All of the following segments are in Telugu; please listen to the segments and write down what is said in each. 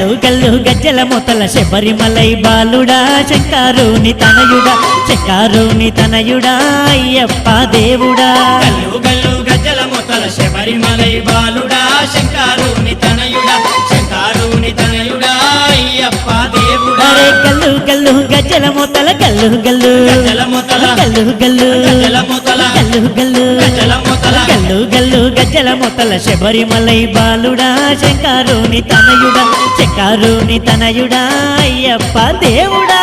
గల్లు గల్లు గజ్జల మొతల శబరిమలై బాలుడా శంకరుని తనయుడా శంకరుని తనయుడా అయ్యప్ప దేవుడా గల్లు గల్లు గజ్జల మొతల శబరిమలై బాలుడా శంకరుని తనయుడా శంకరుని తనయుడా అయ్యప్ప దేవుడా అరే గల్లు గల్లు గజ్జల మొతల గల్లు గల్లు గజ్జల మొతల గల్లు గల్లు గజ్జల మొతల గల్లు గల్లు గజ్జల మొతల గల్లు గల్లు గజ్జల మొతల శబరిమలై బాలుడా శంకరుని తనయుడా శంకరుని తనయుడా అయ్యప్ప దేవుడా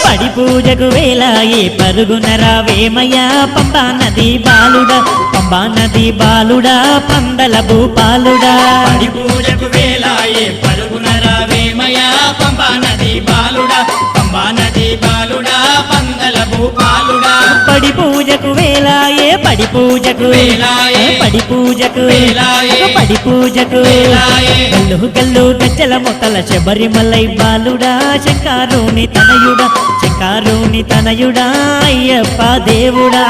పడి పూజకు వేలాయే పరుగున రావేమయ్యా పంబా నది బాలుడా పంబా నది బాలుడా పందల భూపాలుడా పడి పూజకు వేలాయే పరుగున రావేమయ్యా పంబా నది బాలుడా పంబా నది బాలుడా పందల భూపాలుడా పడి పూజకు వేలాయే పడి పూజకు వేలాయే పడి పూజకు వేలాయే పడి పూజకు వేలాయే గల్లు గల్లు గజ్జల మొతల శబరిమలై బాలుడా శంకరుని తనయుడా శంకరుని తనయుడా అయ్యప్ప దేవుడా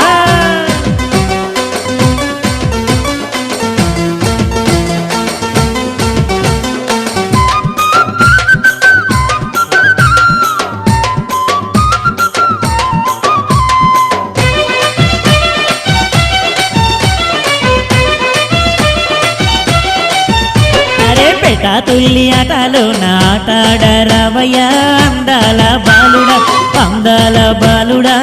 పేట తుల్లి ఆటలో నాటాడరవయ్య అందాల బాలుడా అందాల బాలుడా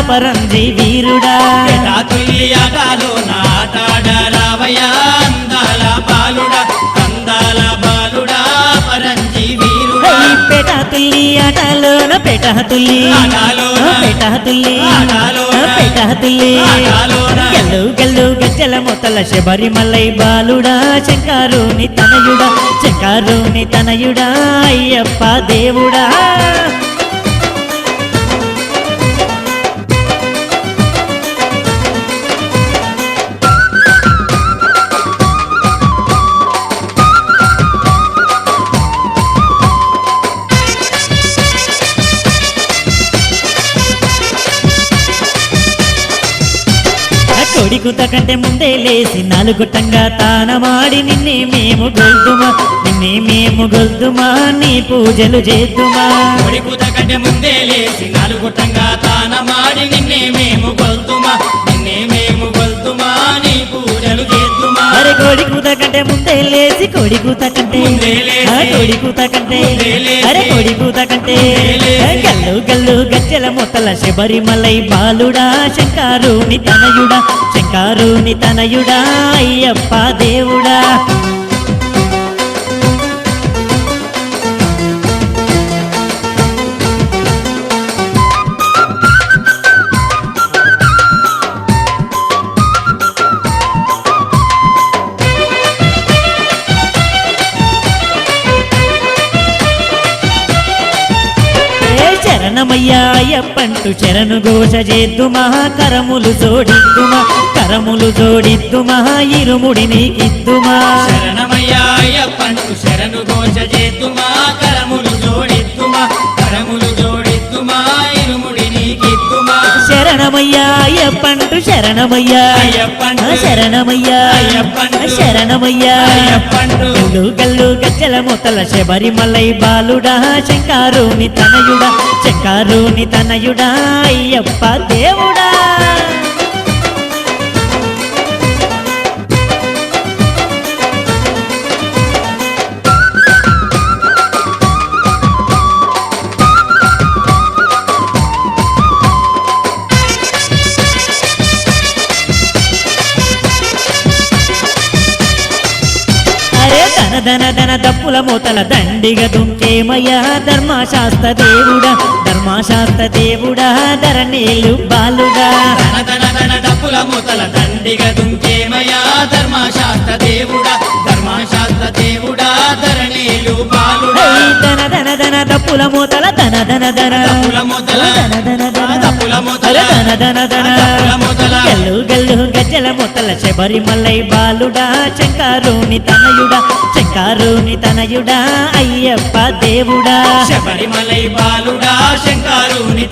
పరంజి వీరుడా పేట తుల్లి ఆటలో నాటాడరవయ్య అందాల బాలుడా అందాల బాలుడా పరంజి వీరుడా పేట తుల్లి ఆటలోన పేట తుల్లి పేట తుల్లి పేట తుల్లి గల్లు గల్లు గజ్జల మొతల శబరిమలై బాలుడా శంకరుని తనయుడా శంకరుని తనయుడా అయ్యప్ప దేవుడా కొడికుత కంటే ముందే లేసి నాలుగుట్టంగా తానమాడి నిన్నే మేము గొల్దుమా నీ పూజలు చేద్దుమా కొడికుత కంటే ముందే లేసి నాలుగుట్టంగా తానమాడి నిన్నే మేము గొల్దుమా నీ పూజలు చేద్దుమా అరే కొడికుత కంటే ముందే లేసి కొడికుత కంటే అరే కొడికుత కంటే గల్లు గల్లు గజ్జల మొతల శబరిమలై బాలుడా శంకరుని తనయుడా శంకరుని తనయుడా అయ్యప్ప దేవుడా శరణమయ్యా అయ్యప్పంటూ శరణు ఘోష చేద్దుమా కరములు జోడిద్దుమా ఇరుముడి నీకిద్దుమా శరణమయ్యా అయ్యప్పంటూ శరణు ఘోష చేద్దుమా కరములు జోడిద్దుమా ఇరుముడి నీకిద్దుమా శరణమయ్యా అయ్యప్పంటూ శరణమయ్యా గల్లు గల్లు గజ్జల మొతల శబరిమలై బాలుడా శంకరుని తనయుడా అయ్యప్ప దేవుడా ధన ధన దప్పుల మూతల దండిగ దుంకేమయ్యా ధర్మశాస్త్ర దేవుడా ధరణీలు బాలుడా ధన ధన దప్పుల మూతల దండిగ దుంకేమయ్యా ధర్మశాస్త్ర దేవుడా ధరణీలు బాలుడా ధన ధన ధన దప్పుల మూతల ధన ధన ధన దప్పుల మూతల గల్లు గల్లు డోలు గజ్జల మొత్తల శబరిమలై బాలుడా శంకారుని తనయుడా అయ్యప్ప దేవుడా శబరిమలై బాలుడా శంకారుని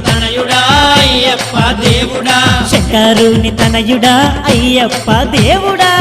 తనయుడా అయ్యప్ప దేవుడా శంకారుని తనయుడా అయ్యప్ప దేవుడా